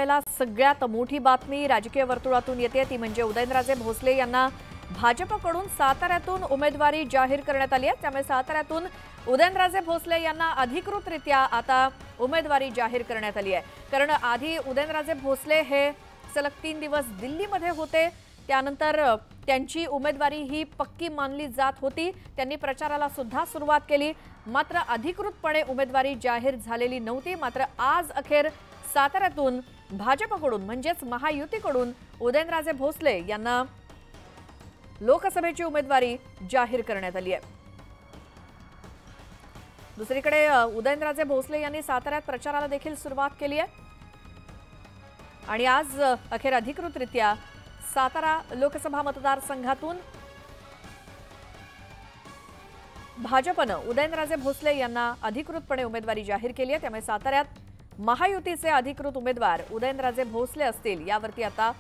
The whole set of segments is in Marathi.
आपल्याला सगळ्यात मोठी बातमी राजकीय वर्तुळातून येते ती म्हणजे उदयनराजे भोसले यांना भाजपकडून साताऱ्यातून उमेदवारी जाहीर करण्यात आली आहे। त्यामुळे साताऱ्यातून उदयनराजे भोसले यांना अधिकृतरित्या आता उमेदवारी जाहीर करण्यात आली आहे। कारण आधी उदयनराजे भोसले हे सलग 3 दिवस दिल्लीमध्ये होते, त्यानंतर त्यांची उमेदवारी ही पक्की मानली जात होती। त्यांनी प्रचाराला सुद्धा सुरुवात केली, मात्र अधिकृतपणे उमेदवारी जाहीर झालेली नव्हती। मात्र आज अखेर साताऱ्यातून भाजपकडून म्हणजेच महायुतीकडून उदयनराजे भोसले यांना लोकसभेची उमेदवारी जाहीर करण्यात आली आहे। दुसरीकडे उदयनराजे भोसले यांनी साताऱ्यात प्रचाराला देखील सुरुवात केली आहे आणि आज अखेर अधिकृतरित्या सातारा लोकसभा मतदारसंघातून भाजपनं उदयनराजे भोसले यांना अधिकृतपणे उमेदवारी जाहीर केली आहे। त्यामुळे साताऱ्यात महायुतीचे अधिकृत उमेदवार उदयनराजे भोसले असतील यावरती आता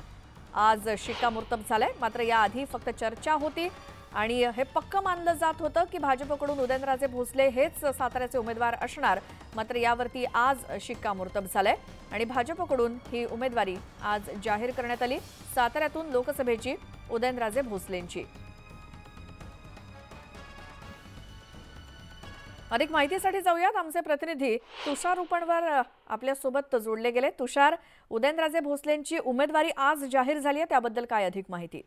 आज शिक्कामोर्तब झालंय। मात्र याआधी फक्त चर्चा होती आणि हे पक्क मानलं जात होतं की भाजपकडून उदयनराजे भोसले हेच साताऱ्याचे उमेदवार असणार। मात्र यावरती आज शिक्कामोर्तब झालंय आणि भाजपकडून ही उमेदवारी आज जाहीर करण्यात आली साताऱ्यातून लोकसभेची उदयनराजे भोसलेंची। अधिक माहितीसाठी जाऊयात, आमचे प्रतिनिधी तुषार उपणवर आपल्या सोबत जोडले गेले। तुषार, उदयनराजे भोसलेंची उमेदवारी आज जाहीर झाली आहे, त्याबद्दल काय अधिक माहिती?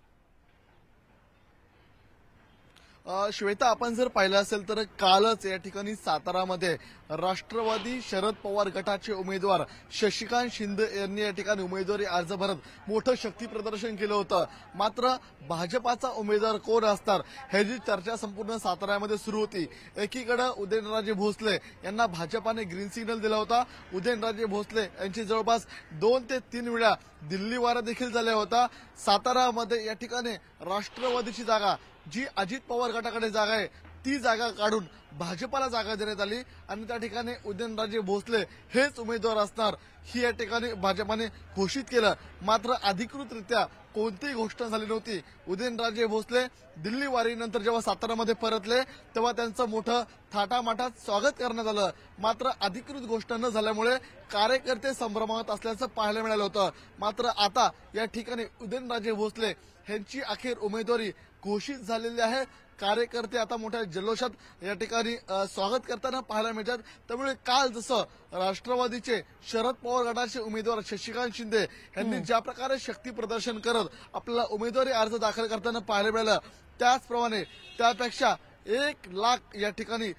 श्वेता, आपण जर पाहिलं असेल तर कालच या ठिकाणी सातारामध्ये राष्ट्रवादी शरद पवार गटाचे उमेदवार शशिकांत शिंदे यांनी या ठिकाणी उमेदवारी अर्ज भरत मोठं शक्ती प्रदर्शन केलं होतं। मात्र भाजपाचा उमेदवार कोण असणार ह्याची चर्चा संपूर्ण साताऱ्यामध्ये सुरू होती। एकीकडे उदयनराजे भोसले यांना भाजपाने ग्रीन सिग्नल दिला होता। उदयनराजे भोसले यांची जवळपास 2 ते 3 वेळा दिल्ली वारा देखील झाला होता। सातारामध्ये या ठिकाणी राष्ट्रवादीची जागा जी अजित पवार गटाकडे जागा आहे ती जागा काढून भाजपाला जागा देण्यात आली आणि त्या ठिकाणी उदयनराजे भोसले हेच उमेदवार असणार ही या ठिकाणी भाजपाने घोषित केलं। मात्र अधिकृतरित्या कोणतीही घोषणा झाली नव्हती। उदयनराजे भोसले दिल्ली वारीनंतर जेव्हा सातारामध्ये परतले तेव्हा त्यांचं मोठं थाटामाटात स्वागत करण्यात आलं। मात्र अधिकृत घोषणा न झाल्यामुळे कार्यकर्ते संभ्रमात असल्याचं पाहायला मिळालं होतं। मात्र आता या ठिकाणी उदयनराजे भोसले यांची अखेर उमेदवारी घोषित झालेली आहे। कार्यकर्ते आता मोठ्या जल्लोषात या ठिकाणी स्वागत करताना पाहायला मिळतात। त्यामुळे काल जसं राष्ट्रवादीचे शरद पवार गटाचे उमेदवार शशिकांत शिंदे यांनी ज्या प्रकारे शक्ती प्रदर्शन करत आपल्याला उमेदवारी अर्ज दाखल करताना पाहायला मिळालं, त्याचप्रमाणे त्यापेक्षा 1 लाख या ठिकाणी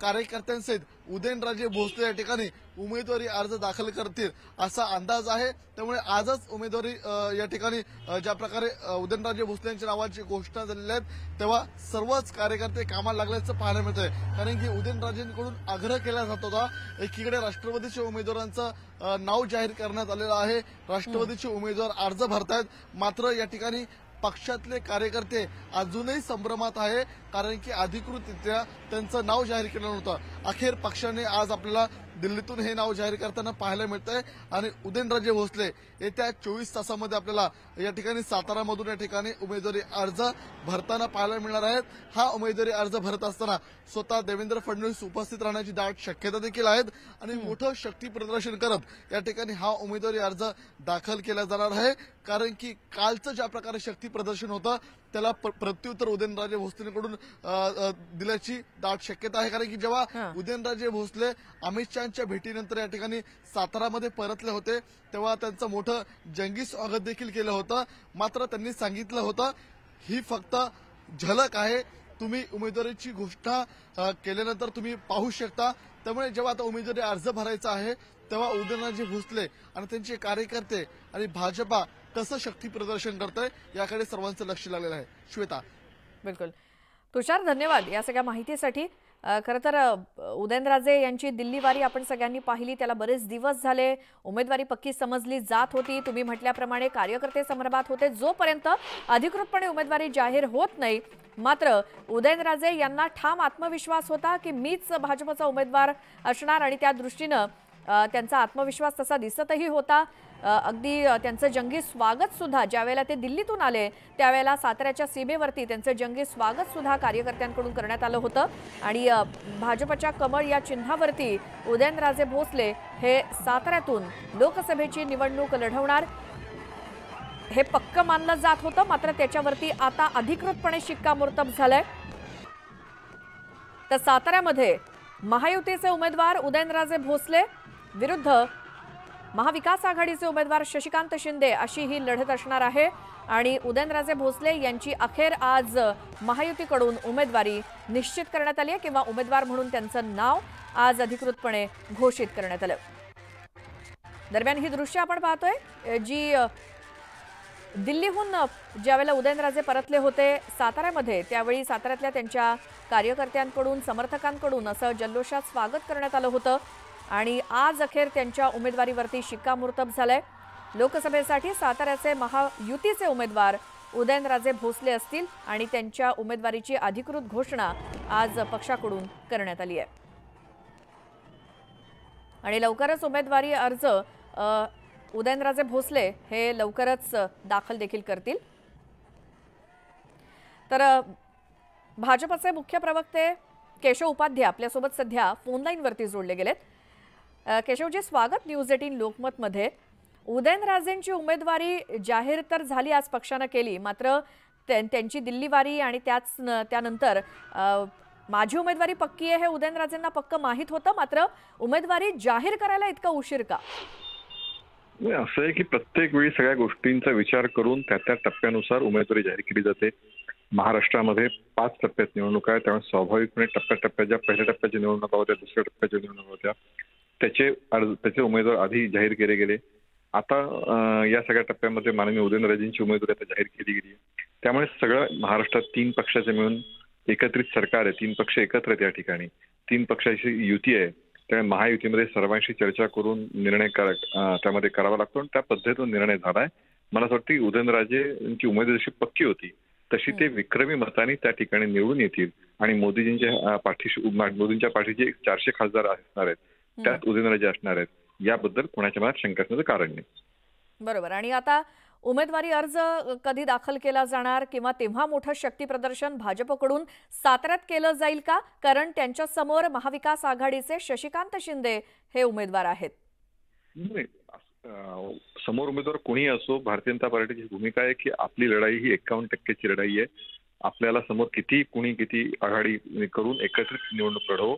कार्यकर्त्यांसहित उदयनराजे भोसले या ठिकाणी उमेदवारी अर्ज दाखल करतील असा अंदाज आहे। त्यामुळे आजच उमेदवारी या ठिकाणी ज्या प्रकारे उदयनराजे भोसले यांच्या नावाची घोषणा झालेली आहे तेव्हा सर्वच कार्यकर्ते कामाला लागल्याचं पाहायला मिळतंय। कारण की उदयनराजेंकडून आग्रह केला जात होता, एकीकडे राष्ट्रवादीच्या उमेदवारांचं नाव जाहीर करण्यात आलेलं आहे, राष्ट्रवादीचे उमेदवार अर्ज भरतायत, मात्र या ठिकाणी पक्षातले कार्यकर्ते अजूनही संभ्रमात आहे कारण की अधिकृतरित्या त्यांचं नाव जाहीर केलं नव्हतं। अखेर पक्षाने आज आपल्याला दिल्लीतून हे नाव जाहीर करताना पाहायला मिळतंय आणि उदयनराजे भोसले येत्या 24 तासामध्ये आपल्याला या ठिकाणी सातारामधून या ठिकाणी उमेदवारी अर्ज भरताना पाहायला मिळणार आहेत। हा उमेदवारी अर्ज भरत असताना स्वतः देवेंद्र फडणवीस उपस्थित राहण्याची दाट शक्यता देखील आहेत आणि मोठं शक्ती प्रदर्शन करत या ठिकाणी हा उमेदवारी अर्ज दाखल केला जाणार आहे। कारण की कालचं ज्या प्रकारे शक्ती प्रदर्शन होतं त्याला प्रत्युत्तर उदयनराजे भोसलेंकडून दिल्याची दाट शक्यता आहे। कारण की जेव्हा उदयनराजे भोसले अमित शहाच्या भेटीनंतर या ठिकाणी सातारामध्ये परतले होते तेव्हा त्यांचं मोठं जंगी स्वागत देखील केलं होतं। मात्र त्यांनी सांगितलं होतं ही फक्त झलक आहे, तुम्ही उमेदवारीची घोषणा केल्यानंतर तुम्ही पाहू शकता। त्यामुळे जेव्हा आता उमेदवारी अर्ज भरायचा आहे तेव्हा उदयनराजे भोसले आणि त्यांचे कार्यकर्ते आणि भाजपा कसं शक्ती प्रदर्शन करतंय याकडे सर्वांचं लक्ष लागलेलं आहे। श्वेता, बिलकुल तुषार, धन्यवाद या सगळ्या माहितीसाठी। खरं तर उदयनराजे यांची दिल्ली वारी आपण सगळ्यांनी पाहिली, त्याला बरेच दिवस झाले, उमेदवारी पक्की समजली जात होती। तुम्ही म्हटल्याप्रमाणे कार्यकर्ते संभ्रमात होते जोपर्यंत अधिकृतपणे उमेदवारी जाहीर होत नाही। मात्र उदयनराजे यांना ठाम आत्मविश्वास होता की मीच भाजपचा उमेदवार असणार आणि त्या दृष्टीनं त्यांचा आत्मविश्वास तसा दिसतही होता। अगदी त्यांचं जंगी स्वागत सुद्धा ज्यावेळेला ते दिल्लीतून आले त्यावेळेला साताऱ्याच्या सीमेवरती त्यांचं जंगी स्वागत सुद्धा कार्यकर्त्यांकडून करण्यात आलं होतं आणि भाजपच्या कमळ या चिन्हावरती उदयनराजे भोसले हे साताऱ्यातून लोकसभेची निवडणूक लढवणार हे पक्क मानलं जात होतं, मात्र त्याच्यावरती आता अधिकृतपणे शिक्कामोर्तब झालंय। तर साताऱ्यामध्ये महायुतीचे उमेदवार उदयनराजे भोसले विरुद्ध महाविकास आघाडीचे उमेदवार शशिकांत शिंदे अशी ही लढत असणार आहे आणि उदयनराजे भोसले यांची अखेर आज महायुतीकडून उमेदवारी निश्चित करण्यात आली आहे किंवा उमेदवार म्हणून त्यांचं नाव आज अधिकृतपणे घोषित करण्यात आलं। दरम्यान ही दृश्य आपण पाहतोय जी दिल्लीहून ज्यावेळेला उदयनराजे परतले होते साताऱ्यामध्ये त्यावेळी साताऱ्यातल्या त्यांच्या कार्यकर्त्यांकडून समर्थकांकडून असं जल्लोषात स्वागत करण्यात आलं होतं आणि आज अखेर त्यांच्या उमेदवारीवरती शिक्कामोर्तब झालंय। लोकसभेसाठी साताऱ्याचे महायुतीचे उमेदवार उदयनराजे भोसले असतील आणि त्यांच्या उमेदवारीची अधिकृत घोषणा आज पक्षाकडून करण्यात आली आहे आणि लवकरच उमेदवारी अर्ज उदयनराजे भोसले हे लवकरच दाखल देखील करतील। तर भाजपचे मुख्य प्रवक्ते केशव उपाध्याय आपल्यासोबत सध्या फोनलाईनवरती जोडले गेलेत। केशवजी, स्वागत न्यूज 18 लोकमतमध्ये। उदयनराजेंची उमेदवारी जाहीर तर झाली, आज पक्षाने केली, मात्र त्यांची दिल्लीवारी आणि त्यानंतर माझी उमेदवारी पक्की आहे हे उदयनराजेंना पक्क माहीत होतं, मात्र उमेदवारी जाहीर करायला इतका उशीर का? असं आहे की प्रत्येक वेळी सगळ्या गोष्टींचा विचार करून त्या टप्प्यानुसार उमेदवारी जाहीर केली जाते। महाराष्ट्रामध्ये 5 टप्प्यात निवडणुका आहेत, त्यामुळे स्वाभाविकपणे टप्प्याटप्प्याच्या पहिल्या टप्प्याच्या निवडणुका होत्या, दुसऱ्या टप्प्याच्या निवडणुका होत्या, त्याचे उमेदवार आधी जाहीर केले गेले। आता या सगळ्या टप्प्यामध्ये माननीय उदयनराजेंची उमेदवारी आता जाहीर केली गेली। त्यामुळे सगळं महाराष्ट्रात 3 पक्षाचे मिळून एकत्रित सरकार आहे, 3 पक्ष एकत्र आहेत, या ठिकाणी 3 पक्षाची युती आहे। त्यामुळे महायुतीमध्ये सर्वांशी चर्चा करून निर्णय त्यामध्ये करावा लागतो आणि त्या पद्धतीने निर्णय झालाय। मला असं वाटतं उदयनराजेंची उमेदवारी जशी पक्की होती तशी ते विक्रमी मतांनी त्या ठिकाणी निवडून येतील आणि मोदींच्या पाठीशी 400 खासदार असणार आहेत, त्यात उदयनराजे असणार आहेत, याबद्दल कोणाच्या मनात शंका असण्याचं कारण नाही। बरोबर। आणि आता उमेदवारी अर्ज कधी दाखल केला जाणार किंवा तेव्हा मोठं शक्ती प्रदर्शन भाजपकडून साताऱ्यात केलं जाईल का? कारण त्यांच्या समोर महाविकास आघाडीचे शशिकांत शिंदे हे उमेदवार आहेत। समोर उमेदवार कोणी असो, भारतीय जनता पार्टीची भूमिका आहे की आपली लढाई ही 51% लढाई आहे। आपल्याला समोर किती आघाडी करून एकत्रित निवडणूक लढवू,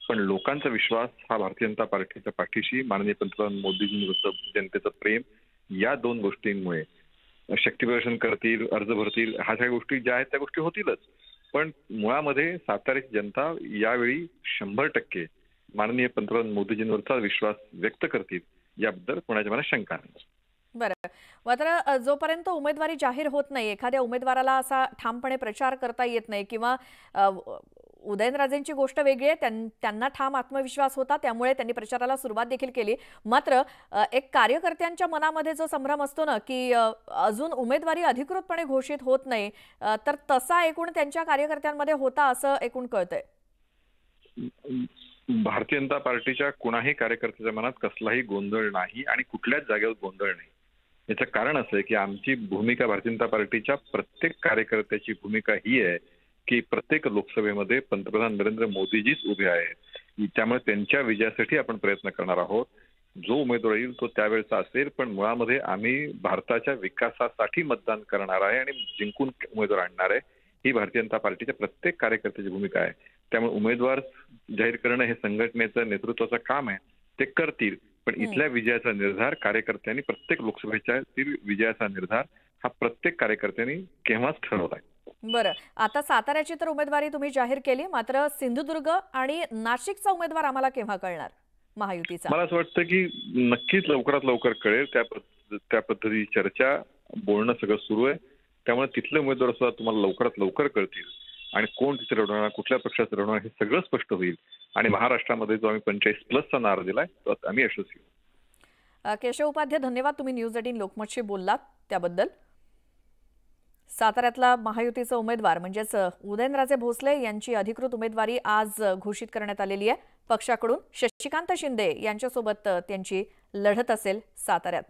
पण लोकांचा विश्वास हा भारतीय जनता पार्टीच्या पाठीशी माननीय पंतप्रधान मोदीजींचं जनतेचं प्रेम, या 2 गोष्टींमुळे शक्ती प्रदर्शन करतील, अर्ज भरतील, ह्या सगळ्या गोष्टी ज्या आहेत त्या गोष्टी होतीलच, पण मुळामध्ये साताऱ्याची जनता यावेळी 100% माननीय पंतप्रधान मोदीजींवरचा विश्वास व्यक्त करतील, याबद्दल कोणाच्या मनात शंका नाही। बरं, मात्र जोपर्यंत उमेदवारी जाहीर होत नाही, एखाद्या उमेदवाराला असा ठामपणे प्रचार करता येत नाही किंवा उदयनराजेंची गोष्ट वेगळी आहे, त्यांना ठाम आत्मविश्वास होता त्यामुळे त्यांनी प्रचाराला सुरुवात देखील केली, मात्र एक कार्यकर्त्यांच्या मनामध्ये जो संभ्रम असतो ना की अजून उमेदवारी अधिकृतपणे घोषित होत नाही, तर तसा एकूण त्यांच्या कार्यकर्त्यांमध्ये होता असं एकूण कळतंय। भारतीय जनता पार्टीच्या कोणाही कार्यकर्त्याच्या मनात कसलाही गोंधळ नाही आणि कुठल्याच जागेवर गोंधळ नाही। याचं कारण असं आहे की आमची भूमिका, भारतीय जनता पार्टीच्या प्रत्येक कार्यकर्त्याची भूमिका ही आहे की प्रत्येक लोकसभेमध्ये पंतप्रधान नरेंद्र मोदीजीच उभे आहेत, त्यामुळे त्यांच्या विजयासाठी आपण प्रयत्न करणार आहोत। जो उमेदवार येईल तो त्यावेळेचा असेल, पण मुळामध्ये आम्ही भारताच्या विकासासाठी मतदान करणार आहे आणि जिंकून उमेदवार आणणार आहे, ही भारतीय जनता पार्टीच्या प्रत्येक कार्यकर्त्याची भूमिका आहे। त्यामुळे उमेदवार जाहीर करणं हे संघटनेचं नेतृत्वाचं काम आहे, ते करतील, पण इथल्या विजयाचा निर्धार कार्यकर्त्यांनी, प्रत्येक लोकसभेच्या विजयाचा निर्धार हा प्रत्येक कार्यकर्त्यांनी केव्हाच ठरवलाय। बरं, आता साताऱ्याची तर उमेदवारी तुम्ही जाहीर केली, मात्र सिंधुदुर्ग आणि नाशिकचा उमेदवार आम्हाला केव्हा कळणार महायुतीचा? मला असं वाटतं की नक्कीच लवकरात लवकर कळेल। त्या पद्धतीची चर्चा, बोलणं सगळं सुरू आहे, त्यामुळे तिथले उमेदवार सुद्धा तुम्हाला लवकरात लवकर कळतील आणि कोण तिथे लढवणार, कुठल्या पक्षाचं लढवणार, हे सगळं स्पष्ट होईल आणि महाराष्ट्रामध्ये जो आम्ही 45+ नारा दिलाय तो आम्ही यशस्वी होऊ। केशव उपाध्याय, धन्यवाद, तुम्ही न्यूज 18 लोकमतशी बोललात त्याबद्दल। साताऱ्यातला महायुतीचा उमेदवार म्हणजेच उदयनराजे भोसले यांची अधिकृत उमेदवारी आज घोषित करण्यात आलेली आहे पक्षाकडून। शशिकांत शिंदे यांच्यासोबत त्यांची लढत असेल साताऱ्यात।